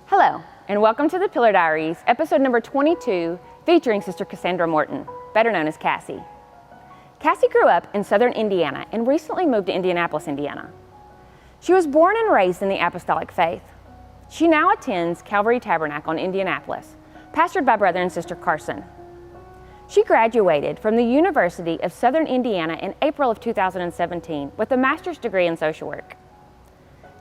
Hello, and welcome to the Pillar Diaries, episode number 22, featuring Sister Cassie Morton, better known as Cassie. Cassie grew up in southern Indiana and recently moved to Indianapolis, Indiana. She was born and raised in the Apostolic faith. She now attends Calvary Tabernacle in Indianapolis, pastored by Brother and Sister Carson. She graduated from the University of Southern Indiana in April of 2017 with a master's degree in social work.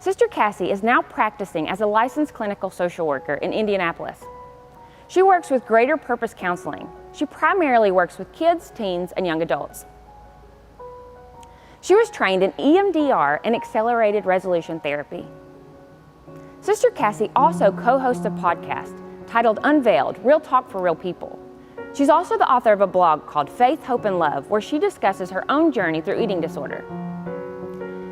Sister Cassie is now practicing as a licensed clinical social worker in Indianapolis. She works with Greater Purpose Counseling. She primarily works with kids, teens, and young adults. She was trained in EMDR and accelerated resolution therapy. Sister Cassie also co-hosts a podcast titled Unveiled, Real Talk for Real People. She's also the author of a blog called Faith, Hope, and Love, where she discusses her own journey through eating disorder.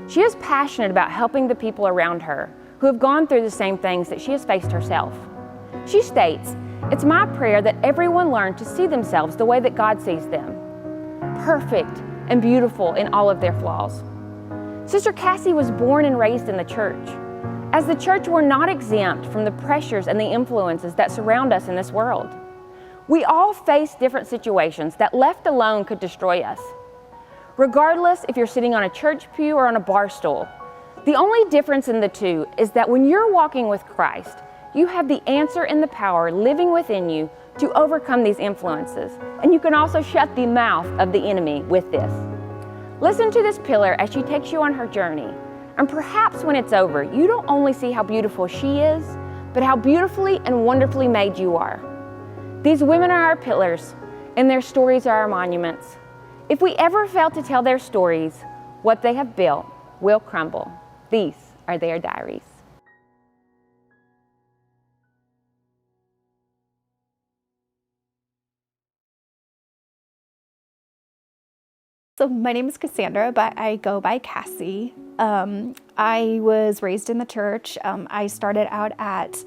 She is passionate about helping the people around her who have gone through the same things that she has faced herself. She states, "It's my prayer that everyone learn to see themselves the way that God sees them, perfect and beautiful in all of their flaws." Sister Cassie was born and raised in the church. As the church, we're not exempt from the pressures and the influences that surround us in this world. We all face different situations that left alone could destroy us. Regardless if you're sitting on a church pew or on a bar stool, the only difference in the two is that when you're walking with Christ, you have the answer and the power living within you to overcome these influences, and you can also shut the mouth of the enemy with this. Listen to this pillar as she takes you on her journey, and perhaps when it's over, you don't only see how beautiful she is, but how beautifully and wonderfully made you are. These women are our pillars, and their stories are our monuments. If we ever fail to tell their stories, what they have built will crumble. These are their diaries. So my name is Cassandra, but I go by Cassie. I was raised in the church. I started out at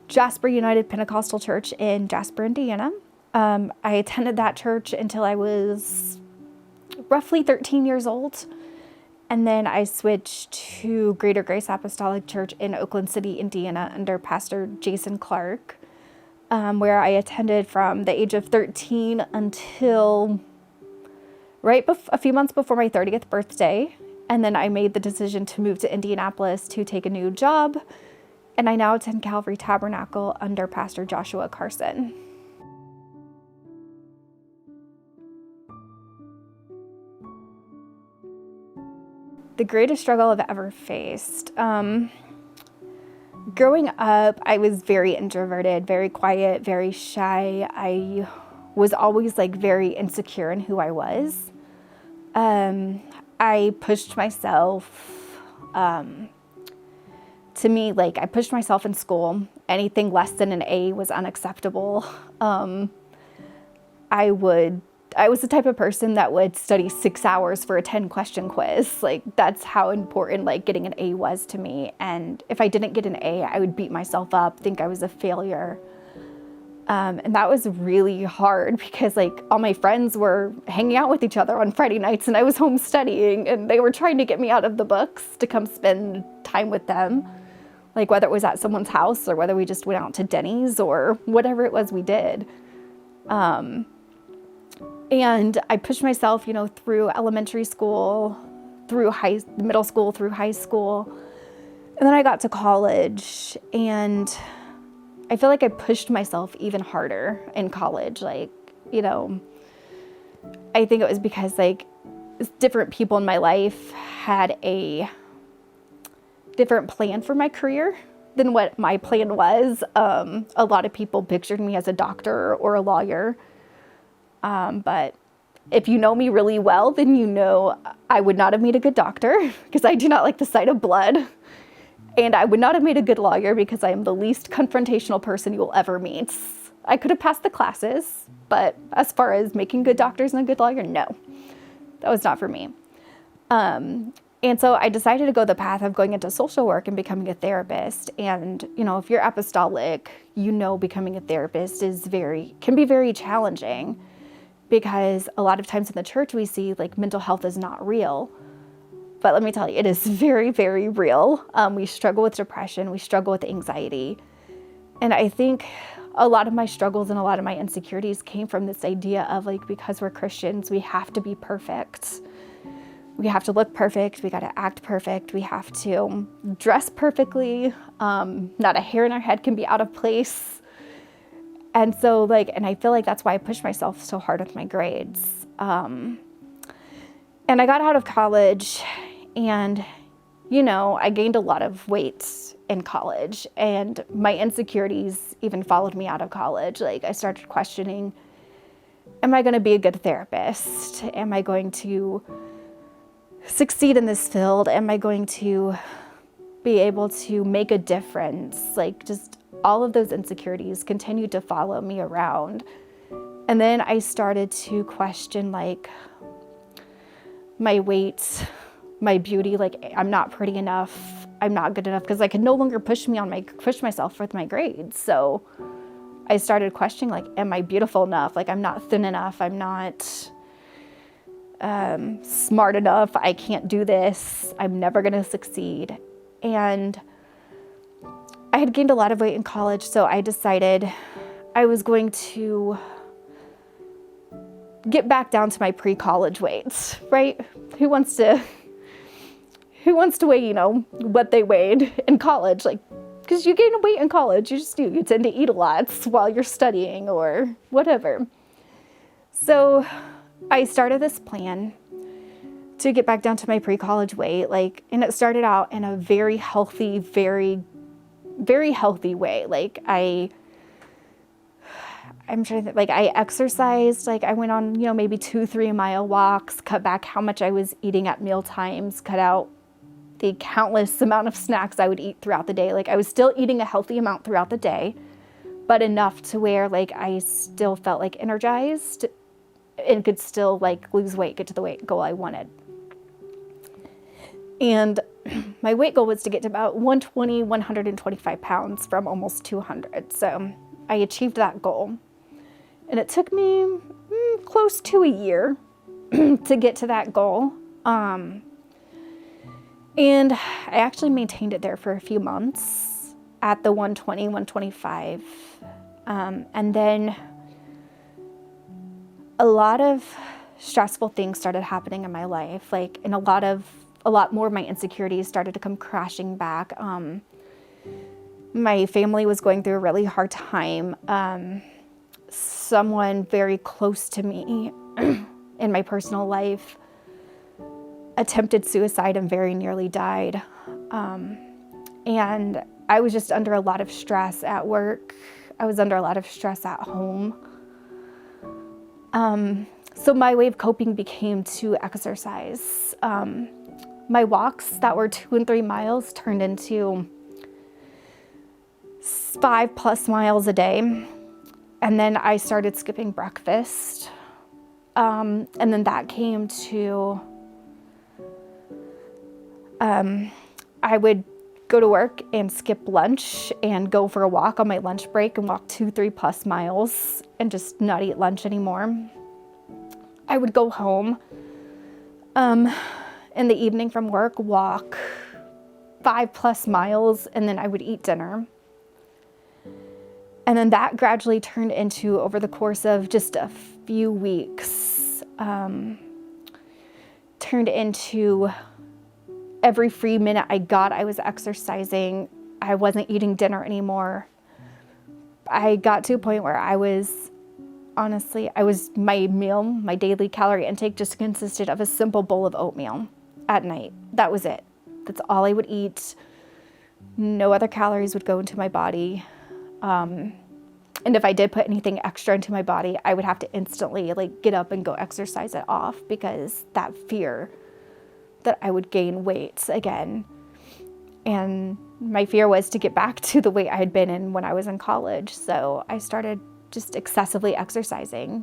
Jasper United Pentecostal Church in Jasper, Indiana. I attended that church until I was roughly 13 years old. And then I switched to Greater Grace Apostolic Church in Oakland City, Indiana, under Pastor Jason Clark, where I attended from the age of 13 until a few months before my 30th birthday. And then I made the decision to move to Indianapolis to take a new job. And I now attend Calvary Tabernacle under Pastor Joshua Carson. The greatest struggle I've ever faced. Growing up, I was very introverted, very quiet, very shy. I was always very insecure in who I was. I pushed myself. To me, I pushed myself in school. Anything less than an A was unacceptable. I was the type of person that would study 6 hours for a 10-question quiz. That's how important getting an A was to me. And if I didn't get an A, I would beat myself up, think I was a failure. And that was really hard because all my friends were hanging out with each other on Friday nights and I was home studying, and they were trying to get me out of the books to come spend time with them. Whether it was at someone's house or whether we just went out to Denny's or whatever it was we did. And I pushed myself, through elementary school, through middle school, through high school. And then I got to college, and I feel like I pushed myself even harder in college. I think it was because different people in my life had a different plan for my career than what my plan was. A lot of people pictured me as a doctor or a lawyer. But if you know me really well, then you know I would not have made a good doctor because I do not like the sight of blood. And I would not have made a good lawyer because I am the least confrontational person you will ever meet. I could have passed the classes, but as far as making good doctors and a good lawyer, no, that was not for me. And so I decided to go the path of going into social work and becoming a therapist. And, if you're apostolic, becoming a therapist can be very challenging. Because a lot of times in the church we see mental health is not real. But let me tell you, it is very, very real. We struggle with depression. We struggle with anxiety. And I think a lot of my struggles and a lot of my insecurities came from this idea of like, because we're Christians, we have to be perfect. We have to look perfect. We got to act perfect. We have to dress perfectly. Not a hair in our head can be out of place. And so and I feel like that's why I pushed myself so hard with my grades. And I got out of college and, I gained a lot of weight in college, and my insecurities even followed me out of college. I started questioning, am I going to be a good therapist? Am I going to succeed in this field? Am I going to be able to make a difference? Just all of those insecurities continued to follow me around. And then I started to question my weight, my beauty, I'm not pretty enough, I'm not good enough, because I could no longer push myself with my grades. So I started questioning, am I beautiful enough? I'm not thin enough, I'm not smart enough, I can't do this, I'm never gonna succeed. And I had gained a lot of weight in college, so I decided I was going to get back down to my pre-college weights, right? Who wants to weigh, what they weighed in college? Because you gain weight in college, you just do. You tend to eat a lot while you're studying or whatever. So I started this plan to get back down to my pre-college weight, and it started out in a very healthy, very, very healthy way. I'm trying to think, I exercised, I went on, maybe 2-3 mile walks, cut back how much I was eating at meal times, cut out the countless amount of snacks I would eat throughout the day. I was still eating a healthy amount throughout the day, but enough to where I still felt energized and could still lose weight, get to the weight goal I wanted. And my weight goal was to get to about 120, 125 pounds from almost 200. So I achieved that goal. And it took me close to a year to get to that goal. And I actually maintained it there for a few months at the 120, 125. And then a lot of stressful things started happening in my life, and a lot more of my insecurities started to come crashing back. My family was going through a really hard time. Someone very close to me in my personal life attempted suicide and very nearly died. And I was just under a lot of stress at work. I was under a lot of stress at home. So my way of coping became to exercise. My walks that were 2 and 3 miles turned into 5+ miles a day. And then I started skipping breakfast. And then that came to, I would go to work and skip lunch and go for a walk on my lunch break and walk 2-3+ miles and just not eat lunch anymore. I would go home in the evening from work, walk 5+ miles, and then I would eat dinner. And then that gradually turned into, over the course of just a few weeks, turned into every free minute I got, I was exercising. I wasn't eating dinner anymore. I got to a point where my daily calorie intake just consisted of a simple bowl of oatmeal at night. That was it. That's all I would eat. No other calories would go into my body. And if I did put anything extra into my body, I would have to instantly get up and go exercise it off, because that fear that I would gain weight again. And my fear was to get back to the weight I had been in when I was in college. So I started just excessively exercising.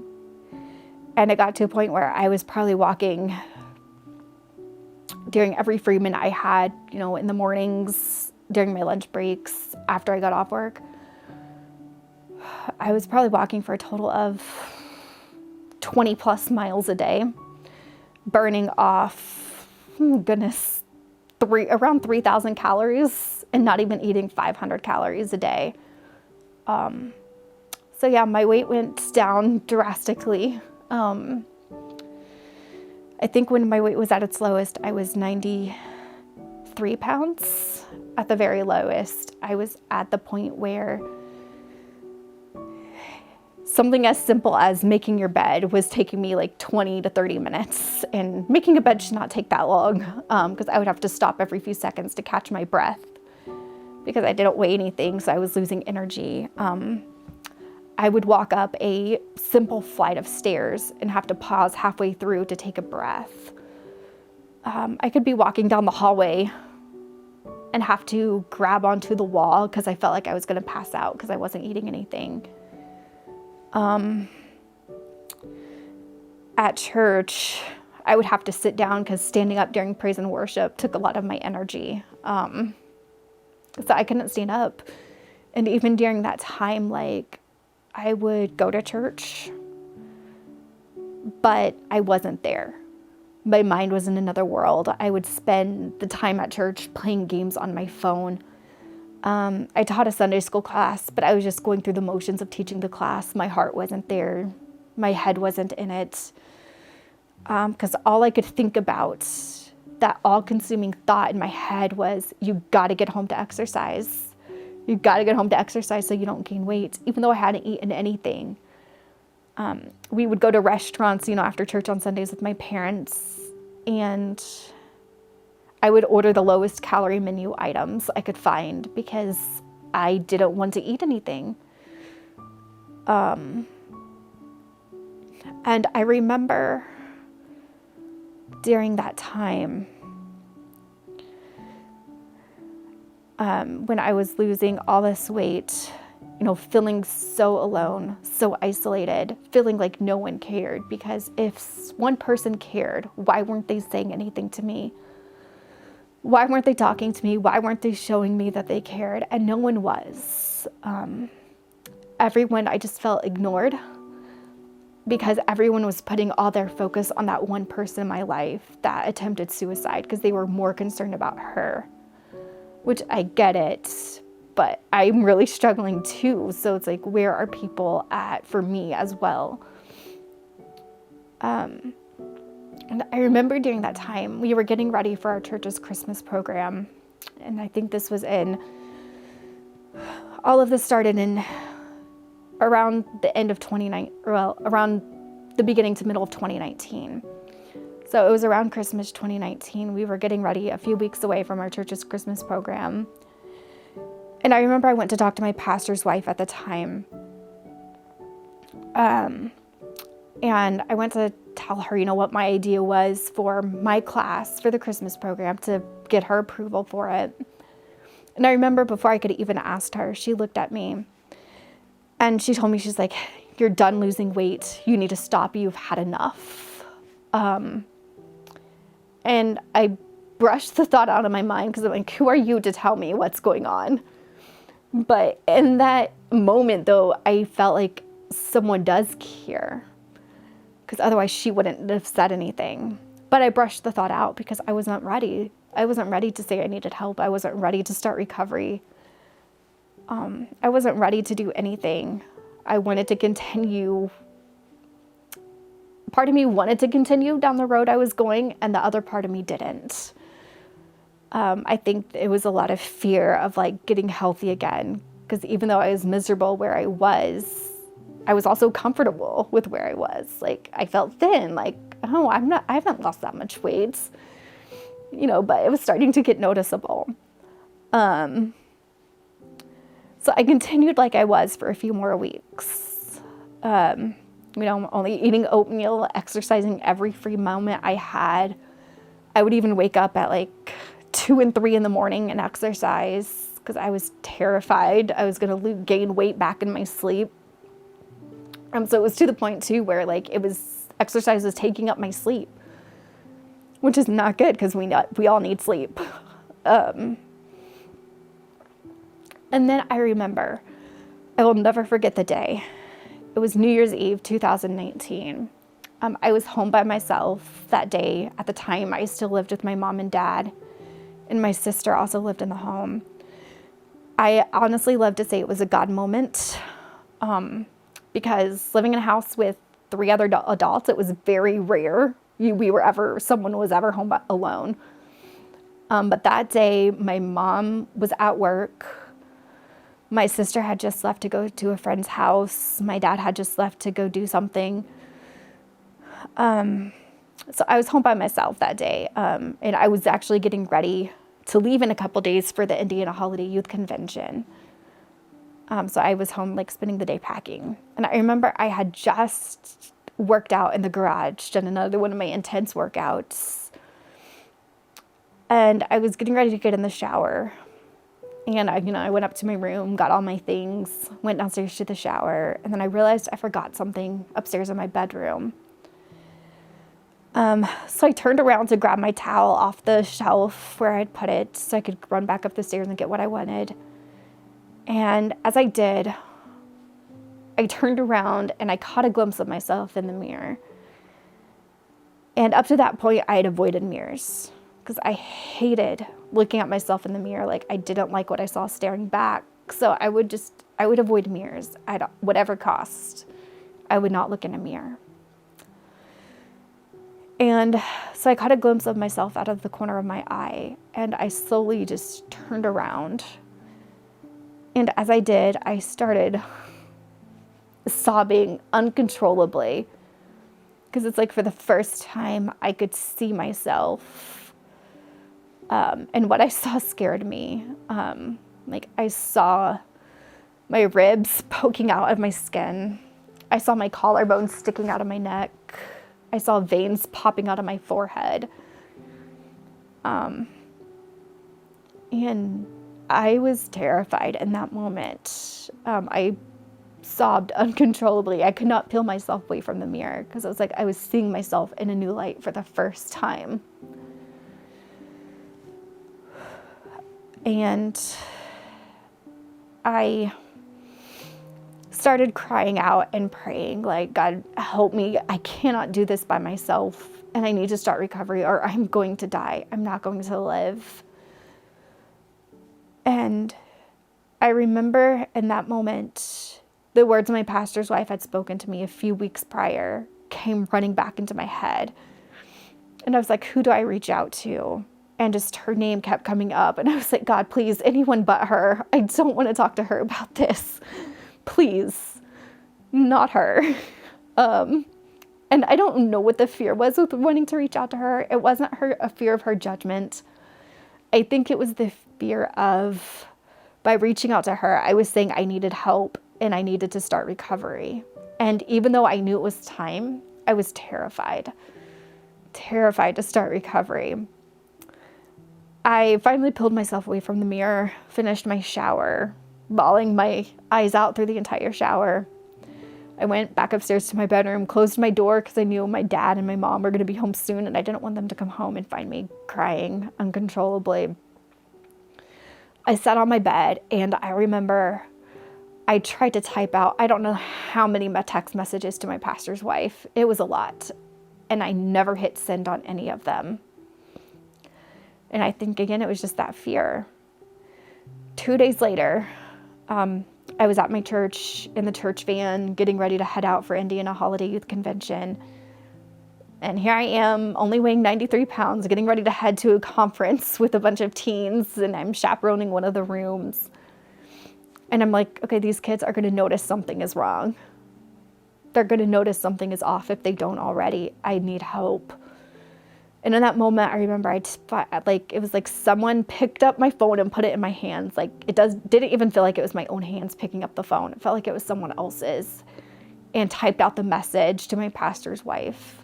And it got to a point where I was probably walking during every free minute I had, in the mornings, during my lunch breaks, after I got off work. I was probably walking for a total of 20+ miles a day, burning off, around 3,000 calories and not even eating 500 calories a day. So yeah, my weight went down drastically. I think when my weight was at its lowest, I was 93 pounds. At the very lowest, I was at the point where something as simple as making your bed was taking me like 20 to 30 minutes. And making a bed should not take that long, because I would have to stop every few seconds to catch my breath because I didn't weigh anything, so I was losing energy. I would walk up a simple flight of stairs and have to pause halfway through to take a breath. I could be walking down the hallway and have to grab onto the wall because I felt like I was going to pass out because I wasn't eating anything. At church, I would have to sit down because standing up during praise and worship took a lot of my energy. So I couldn't stand up. And even during that time, like, I would go to church, but I wasn't there. My mind was in another world. I would spend the time at church playing games on my phone. I taught a Sunday school class, but I was just going through the motions of teaching the class. My heart wasn't there. My head wasn't in it. Because all I could think about, that all-consuming thought in my head was, you got to get home to exercise. You got to get home to exercise so you don't gain weight, even though I hadn't eaten anything. We would go to restaurants, after church on Sundays with my parents, and I would order the lowest calorie menu items I could find because I didn't want to eat anything. And I remember during that time, when I was losing all this weight, feeling so alone, so isolated, feeling like no one cared, because if one person cared, why weren't they saying anything to me? Why weren't they talking to me? Why weren't they showing me that they cared? And no one was. Everyone, I just felt ignored because everyone was putting all their focus on that one person in my life that attempted suicide because they were more concerned about her. Which I get it, but I'm really struggling too. So it's like, where are people at for me as well? And I remember during that time, we were getting ready for our church's Christmas program. And I think this was all of this started in around the end of around the beginning to middle of 2019. So it was around Christmas 2019. We were getting ready a few weeks away from our church's Christmas program. And I remember I went to talk to my pastor's wife at the time. And I went to tell her, what my idea was for my class for the Christmas program to get her approval for it. And I remember before I could even ask her, she looked at me and she told me, she's like, "You're done losing weight. You need to stop. You've had enough." And I brushed the thought out of my mind because I'm like, who are you to tell me what's going on? But in that moment, though, I felt like someone does care because otherwise she wouldn't have said anything. But I brushed the thought out because I wasn't ready. I wasn't ready to say I needed help. I wasn't ready to start recovery. I wasn't ready to do anything. I wanted to continue. Part of me wanted to continue down the road I was going, and the other part of me didn't. I think it was a lot of fear of getting healthy again, because even though I was miserable where I was also comfortable with where I was. I felt thin, I haven't lost that much weight, but it was starting to get noticeable. So I continued like I was for a few more weeks. Only eating oatmeal, exercising every free moment I had. I would even wake up at 2 and 3 in the morning and exercise because I was terrified I was going to gain weight back in my sleep. So it was to the point too where exercise was taking up my sleep, which is not good because we all need sleep. And then I remember, I will never forget the day. It was New Year's Eve, 2019. I was home by myself that day. At the time, I still lived with my mom and dad, and my sister also lived in the home. I honestly love to say it was a God moment, because living in a house with 3 other adults, it was very rare someone was ever home alone. But that day, my mom was at work. My sister had just left to go to a friend's house. My dad had just left to go do something. So I was home by myself that day. And I was actually getting ready to leave in a couple days for the Indiana Holiday Youth Convention. So I was home, like, spending the day packing. And I remember I had just worked out in the garage, done another one of my intense workouts. And I was getting ready to get in the shower. And I went up to my room, got all my things, went downstairs to the shower. And then I realized I forgot something upstairs in my bedroom. So I turned around to grab my towel off the shelf where I'd put it so I could run back up the stairs and get what I wanted. And as I did, I turned around and I caught a glimpse of myself in the mirror. And up to that point, I had avoided mirrors because I hated looking at myself in the mirror. Like, I didn't like what I saw staring back. So I would avoid mirrors at whatever cost. I would not look in a mirror. And so I caught a glimpse of myself out of the corner of my eye, and I slowly just turned around. And as I did, I started sobbing uncontrollably, because it's like for the first time I could see myself. And what I saw scared me. Like, I saw my ribs poking out of my skin. I saw my collarbone sticking out of my neck. I saw veins popping out of my forehead. And I was terrified in that moment. I sobbed uncontrollably. I could not peel myself away from the mirror because it was like I was seeing myself in a new light for the first time. And I started crying out and praying, like, God, help me. I cannot do this by myself, and I need to start recovery or I'm going to die. I'm not going to live. And I remember in that moment, the words my pastor's wife had spoken to me a few weeks prior came running back into my head. And I was like, who do I reach out to? And just her name kept coming up. And I was like, God, please, anyone but her. I don't want to talk to her about this. Please, not her. And I don't know what the fear was with wanting to reach out to her. It wasn't a fear of her judgment. I think it was the fear of, by reaching out to her, I was saying I needed help and I needed to start recovery. And even though I knew it was time, I was terrified to start recovery. I finally pulled myself away from the mirror, finished my shower, bawling my eyes out through the entire shower. I went back upstairs to my bedroom, closed my door because I knew my dad and my mom were going to be home soon and I didn't want them to come home and find me crying uncontrollably. I sat on my bed and I remember I tried to type out, I don't know how many text messages to my pastor's wife. It was a lot. And I never hit send on any of them. And I think, again, it was just that fear. 2 days later, I was at my church in the church van getting ready to head out for Indiana Holiday Youth Convention. And here I am, only weighing 93 pounds, getting ready to head to a conference with a bunch of teens, and I'm chaperoning one of the rooms. And I'm like, okay, these kids are going to notice something is wrong. They're going to notice something is off if they don't already. I need help. And in that moment, I remember it was like someone picked up my phone and put it in my hands. Like, didn't even feel like it was my own hands picking up the phone. It felt like it was someone else's, and typed out the message to my pastor's wife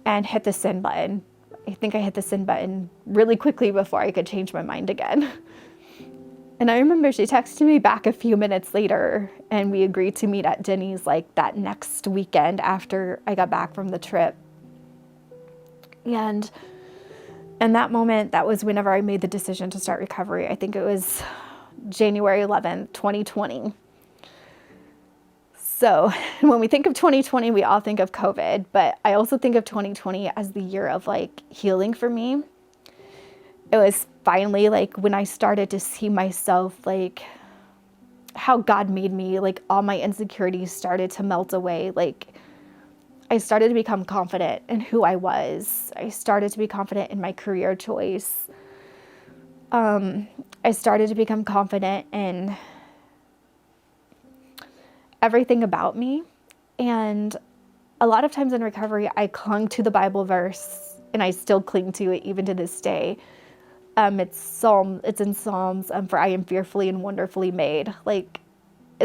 and hit the send button. I think I hit the send button really quickly before I could change my mind again. And I remember she texted me back a few minutes later, and we agreed to meet at Denny's like that next weekend after I got back from the trip. And in that moment, that was whenever I made the decision to start recovery. I think it was January 11th, 2020. So when we think of 2020, we all think of COVID, but I also think of 2020 as the year of like healing for me. it was finally like when I started to see myself, like how God made me, like all my insecurities started to melt away. Like I started to become confident in who I was. I started to be confident in my career choice. I started to become confident in everything about me. And a lot of times in recovery, I clung to the Bible verse, and I still cling to it even to this day. It's in Psalms, for I am fearfully and wonderfully made. Like,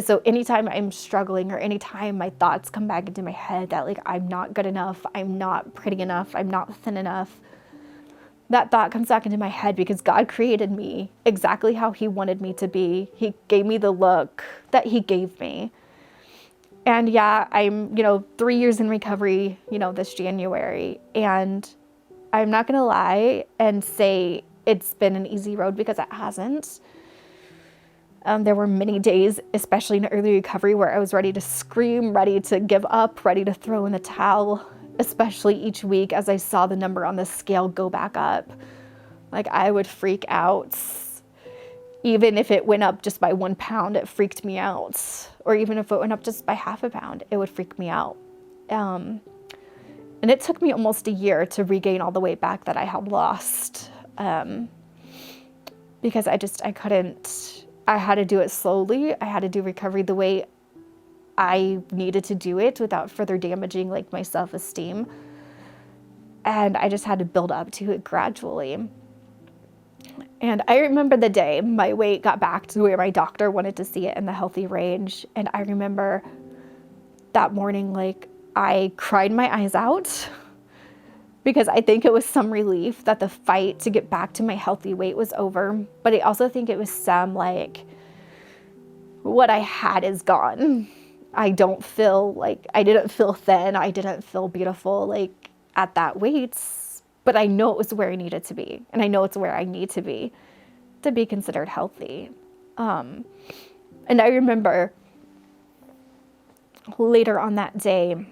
so anytime I'm struggling or anytime my thoughts come back into my head that like, I'm not good enough, I'm not pretty enough, I'm not thin enough, that thought comes back into my head because God created me exactly how he wanted me to be. He gave me the look that he gave me. And yeah, I'm, 3 years in recovery, this January. And I'm not going to lie and say it's been an easy road because it hasn't. There were many days, especially in early recovery, where I was ready to scream, ready to give up, ready to throw in the towel, especially each week as I saw the number on the scale go back up. Like I would freak out. Even if it went up just by 1 pound, it freaked me out. Or even if it went up just by half a pound, it would freak me out. And it took me almost a year to regain all the weight back that I had lost. Because I couldn't, I had to do it slowly. I had to do recovery the way I needed to do it without further damaging like my self-esteem. And I just had to build up to it gradually. And I remember the day my weight got back to where my doctor wanted to see it in the healthy range. And I remember that morning, like I cried my eyes out because I think it was some relief that the fight to get back to my healthy weight was over. But I also think it was some like, what I had is gone. I didn't feel thin. I didn't feel beautiful like at that weight. But I know it was where I needed to be. And I know it's where I need to be considered healthy. And I remember later on that day,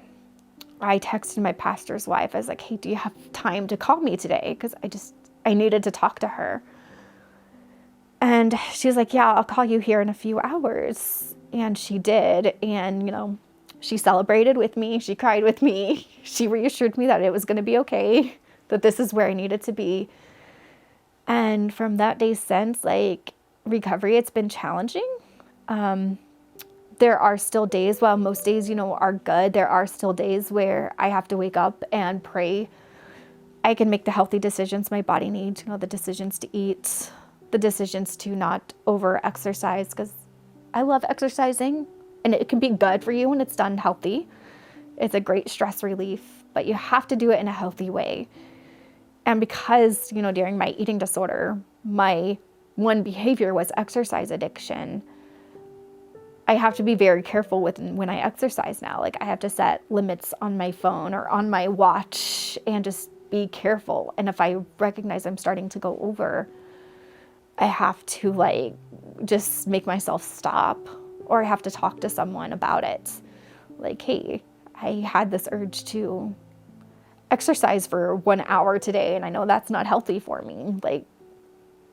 I texted my pastor's wife. I was like, hey, do you have time to call me today? Because I needed to talk to her. And she was like, yeah, I'll call you here in a few hours. And she did. And, she celebrated with me. She cried with me. She reassured me that it was going to be okay, that this is where I needed to be. And from that day since, like recovery, it's been challenging. There are still days, while most days, are good, there are still days where I have to wake up and pray. I can make the healthy decisions my body needs, the decisions to eat, the decisions to not over-exercise, because I love exercising, and it can be good for you when it's done healthy. It's a great stress relief, but you have to do it in a healthy way. And because, during my eating disorder, my one behavior was exercise addiction, I have to be very careful when I exercise now. Like I have to set limits on my phone or on my watch and just be careful. And if I recognize I'm starting to go over, I have to just make myself stop, or I have to talk to someone about it. Like, hey, I had this urge to exercise for 1 hour today, and I know that's not healthy for me.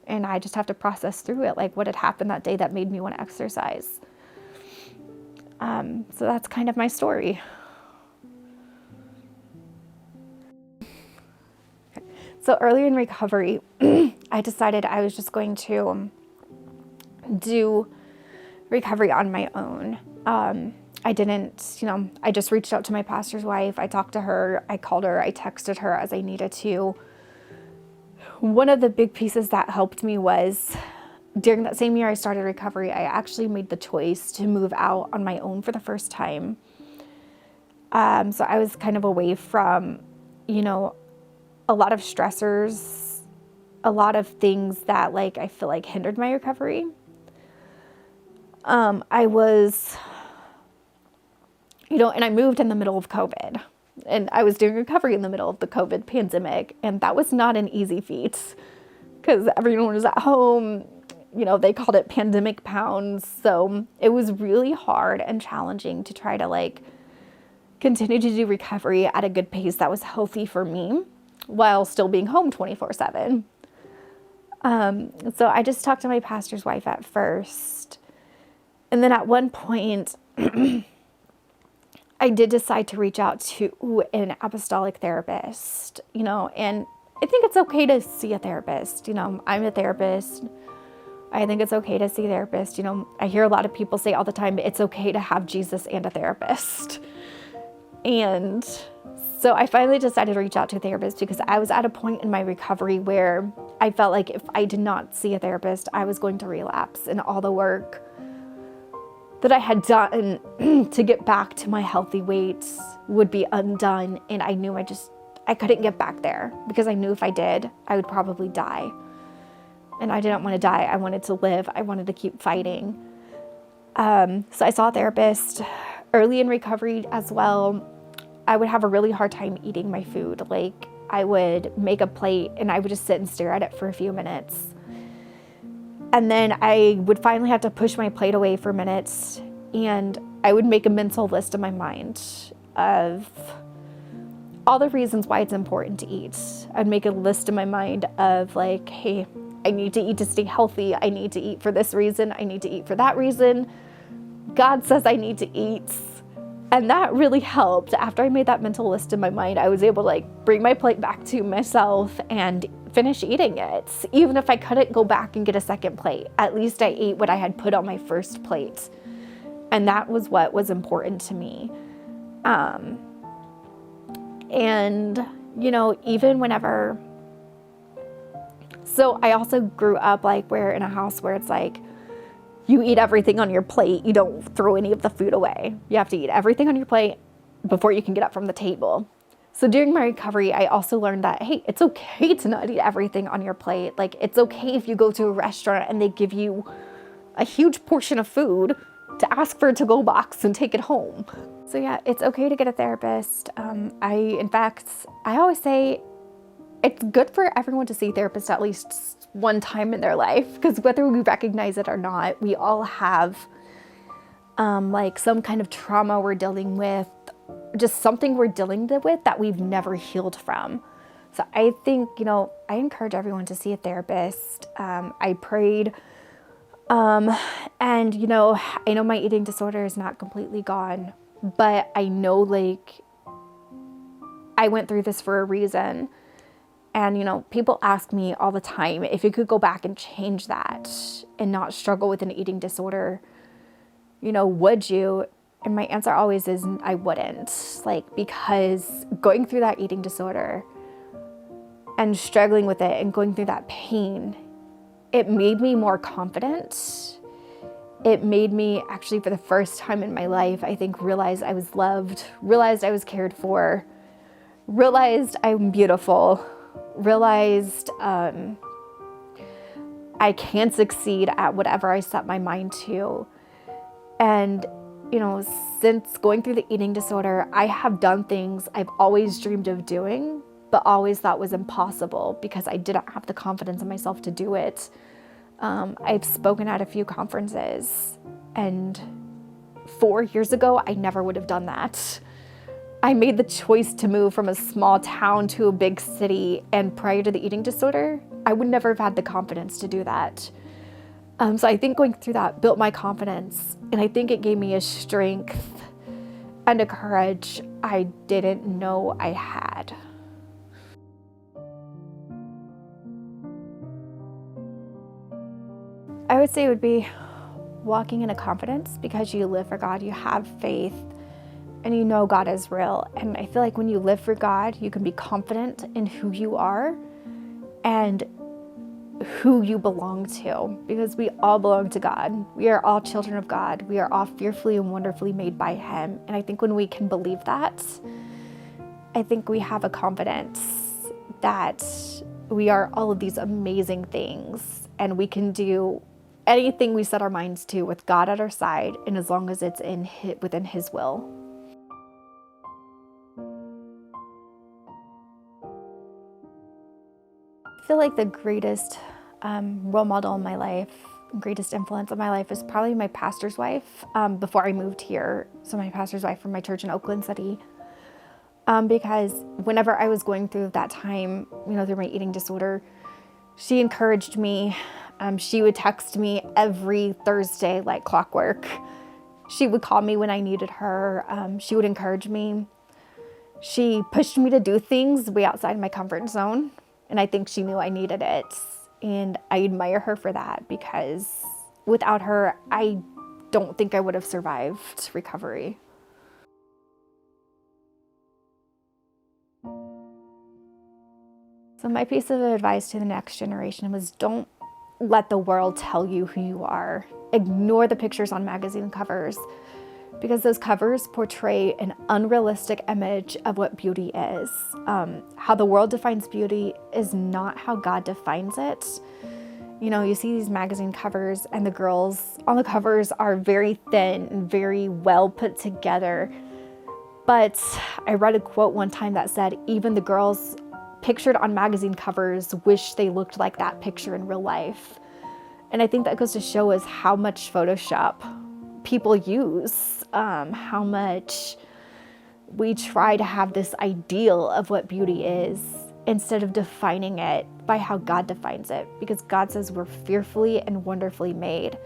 And I just have to process through it. Like what had happened that day that made me want to exercise. So that's kind of my story. So early in recovery, I decided I was just going to do recovery on my own. I didn't, I just reached out to my pastor's wife. I talked to her, I called her, I texted her as I needed to. One of the big pieces that helped me was during that same year I started recovery, I actually made the choice to move out on my own for the first time. So I was kind of away from, a lot of stressors, a lot of things that I feel like hindered my recovery. I was, and I moved in the middle of COVID, and I was doing recovery in the middle of the COVID pandemic. And that was not an easy feat because everyone was at home. They called it pandemic pounds. So it was really hard and challenging to try to continue to do recovery at a good pace that was healthy for me while still being home 24/7. So I just talked to my pastor's wife at first. And then at one point, I did decide to reach out to an apostolic therapist, and I think it's okay to see a therapist. I'm a therapist. I think it's okay to see a therapist. I hear a lot of people say all the time, it's okay to have Jesus and a therapist. And so I finally decided to reach out to a therapist because I was at a point in my recovery where I felt like if I did not see a therapist, I was going to relapse, and all the work that I had done to get back to my healthy weights would be undone. And I knew I couldn't get back there because I knew if I did, I would probably die. And I didn't want to die. I wanted to live. I wanted to keep fighting. So I saw a therapist early in recovery as well. I would have a really hard time eating my food. Like, I would make a plate and I would just sit and stare at it for a few minutes. And then I would finally have to push my plate away for minutes, and I would make a mental list in my mind of all the reasons why it's important to eat. I'd make a list in my mind of like, hey, I need to eat to stay healthy. I need to eat for this reason. I need to eat for that reason. God says I need to eat. And that really helped. After I made that mental list in my mind, I was able to bring my plate back to myself and finish eating it. Even if I couldn't go back and get a second plate, at least I ate what I had put on my first plate. And that was what was important to me. And, even whenever, so I also grew up where in a house where it's you eat everything on your plate. You don't throw any of the food away. You have to eat everything on your plate before you can get up from the table. So during my recovery, I also learned that, hey, it's okay to not eat everything on your plate. It's okay if you go to a restaurant and they give you a huge portion of food to ask for a to-go box and take it home. So yeah, it's okay to get a therapist. In fact, I always say it's good for everyone to see a therapist at least one time in their life, because whether we recognize it or not, we all have some kind of trauma we're dealing with, just something we're dealing with that we've never healed from. So I think, I encourage everyone to see a therapist. I prayed, and I know my eating disorder is not completely gone, but I know I went through this for a reason. And, people ask me all the time, if you could go back and change that and not struggle with an eating disorder, would you? And my answer always is, I wouldn't. Because going through that eating disorder and struggling with it and going through that pain, it made me more confident. It made me actually, for the first time in my life, I think, realize I was loved, realized I was cared for, realized I'm beautiful, realized I can succeed at whatever I set my mind to. And, since going through the eating disorder, I have done things I've always dreamed of doing, but always thought was impossible because I didn't have the confidence in myself to do it. I've spoken at a few conferences, and 4 years ago, I never would have done that. I made the choice to move from a small town to a big city, and prior to the eating disorder, I would never have had the confidence to do that. So I think going through that built my confidence, and I think it gave me a strength and a courage I didn't know I had. I would say it would be walking in a confidence because you live for God, you have faith, and you know God is real. And I feel like when you live for God, you can be confident in who you are and who you belong to, because we all belong to God. We are all children of God. We are all fearfully and wonderfully made by Him. And I think when we can believe that, I think we have a confidence that we are all of these amazing things, and we can do anything we set our minds to with God at our side, and as long as it's within His will. I feel like the greatest role model in my life, greatest influence in my life is probably my pastor's wife before I moved here. So my pastor's wife from my church in Oakland City. Because whenever I was going through that time, through my eating disorder, She encouraged me. She would text me every Thursday like clockwork. She would call me when I needed her. She would encourage me. She pushed me to do things way outside my comfort zone. And I think she knew I needed it. And I admire her for that, because without her, I don't think I would have survived recovery. So my piece of advice to the next generation was, don't let the world tell you who you are. Ignore the pictures on magazine covers, because those covers portray an unrealistic image of what beauty is. How the world defines beauty is not how God defines it. You know, you see these magazine covers and the girls on the covers are very thin and very well put together. But I read a quote one time that said, even the girls pictured on magazine covers wish they looked like that picture in real life. And I think that goes to show us how much Photoshop people use, how much we try to have this ideal of what beauty is instead of defining it by how God defines it. Because God says we're fearfully and wonderfully made,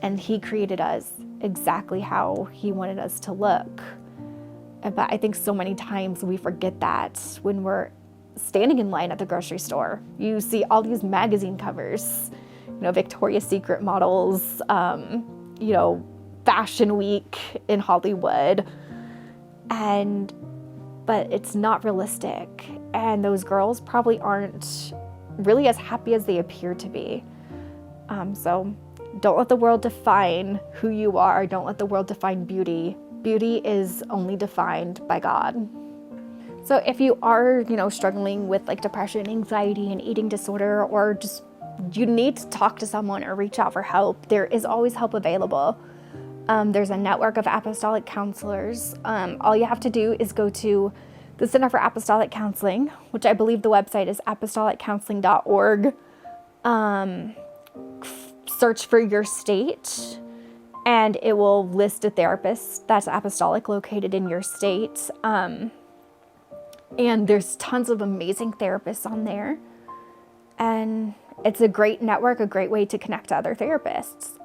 and He created us exactly how He wanted us to look. But I think so many times we forget that when we're standing in line at the grocery store. You see all these magazine covers, you know, Victoria's Secret models, you know, Fashion Week in Hollywood, but it's not realistic. And those girls probably aren't really as happy as they appear to be. So don't let the world define who you are. Don't let the world define beauty. Beauty is only defined by God. So if you are, you know, struggling with like depression, anxiety, and eating disorder, or just you need to talk to someone or reach out for help, there is always help available. There's a network of apostolic counselors. All you have to do is go to the Center for Apostolic Counseling, which I believe the website is apostoliccounseling.org. Search for your state, and it will list a therapist that's apostolic located in your state. And there's tons of amazing therapists on there. And it's a great network, a great way to connect to other therapists.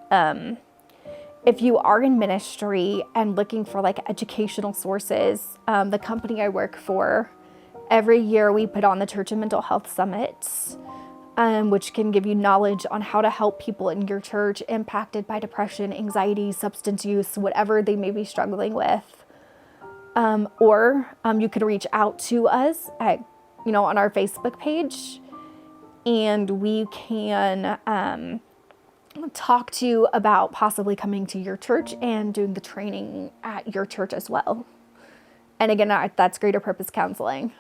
If you are in ministry and looking for like educational sources, the company I work for, every year we put on the Church and Mental Health Summit, which can give you knowledge on how to help people in your church impacted by depression, anxiety, substance use, whatever they may be struggling with. Or you can reach out to us at, you know, on our Facebook page, and we can talk to you about possibly coming to your church and doing the training at your church as well. And again, that's Greater Purpose Counseling.